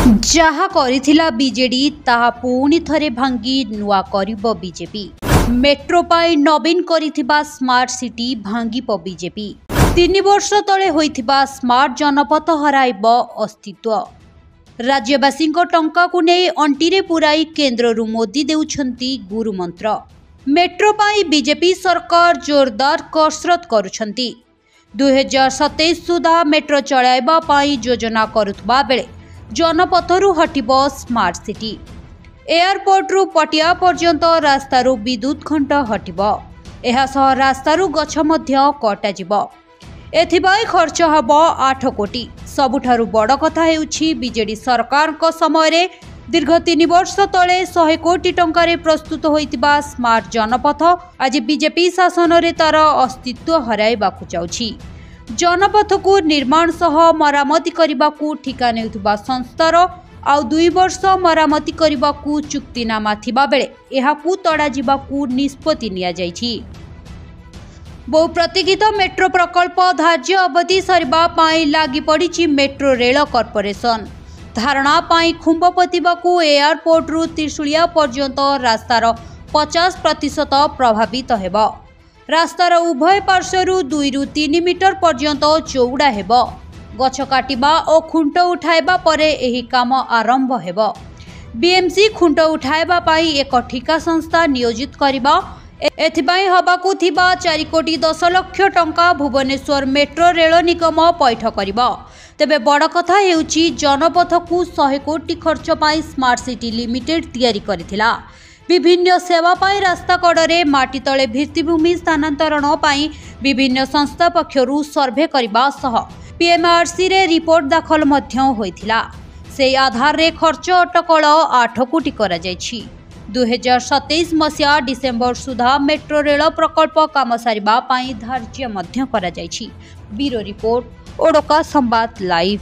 जहा करिथिला बीजेडी ताहा पुणी थरे भांगी नुआ करिबो बीजेपी। मेट्रो पाई नवीन करिथिबा स्मार्ट सिटी भांगिबो बीजेपी। 3 वर्ष तले होइथिबा स्मार्ट जनपथ हराइबो अस्तित्व। राज्यवासी टंका को नहीं अंटीरे पुराई केन्द्ररु मोदी देउछंती गुरु मंत्र। मेट्रो पाई बीजेपी सरकार जोरदार कसरत करुछंती। 2027 सुधा मेट्रो चलाइबा पाई योजना करुथबा बेले जनपथरु हटिबो स्मार्ट सिटी। एयरपोर्ट रु पटिया पर्यंत रास्तारु विद्युत खंड हटिबो। एहा सह रास्तारु गछ मध्य कटाजिबो। एथिबाई खर्च हबो 8 कोटी। सबुठारु बड़ कथा हेउछि बीजेडी सरकार को समय रे दीर्घ 3 वर्ष तले 100 कोटी टंकारे प्रस्तुत होइतिबा स्मार्ट जनपथ आज बीजेपी शासन रे तार अस्तित्व हराइबाकु जाउछि। जनपथ को निर्माण सह मरामती करने ठिका नेउथुबा संस्थार आउ 2 वर्ष मरामती करने चुक्तिनामा थिबा बेले एहाकू तड़ा जिबाकू निष्पत्ति निया जाइछि। बहु प्रतीक्षित मेट्रो प्रकल्प धार्य अवधि सरिबा पाई लागि पड़िछि मेट्रो रेल कॉर्पोरेशन। धारणा पाई खुंब पतिबाकू एयरपोर्ट रु त्रिशुलिया पर्यंत रास्तार 50% प्रभावित हेबो। रास्तार उभय पार्श्वरु 2 रु 3 मीटर पर्यंत चौड़ा हेबो। गछ काटिबा और खुंट उठाइबा परे एही काम आरंभ हेबो। बीएमसी खुंट उठाइबा पाई एक ठिका संस्था नियोजित करिबा। एथिबाई हबाकू थिबा 4 कोटी 10 लाख टंका भुवनेश्वर मेट्रो रेल निगम पैठ करिबो। तेबे बड़ कथा हेउछि जनपथ को 100 कोटी खर्च पाई स्मार्ट सिटी लिमिटेड तैयारी करिथिला। विभिन्न सेवा पाई रास्ता कड़े माटी तले भित्तिभूमि स्थानांतरण पाई विभिन्न संस्था पक्षरु सर्वे करबा सह पीएमआरसी रे रिपोर्ट दाखल मध्य होइथिला। से आधार रे खर्च अटकल 8 कोटी करा जायछि। 2027 मसिया डिसेंबर सुधा मेट्रो रेल प्रकल्प काम सारिबा पाई धार्य मध्य करा जायछि। ब्यूरो रिपोर्ट ओडोका संवाद लाइव।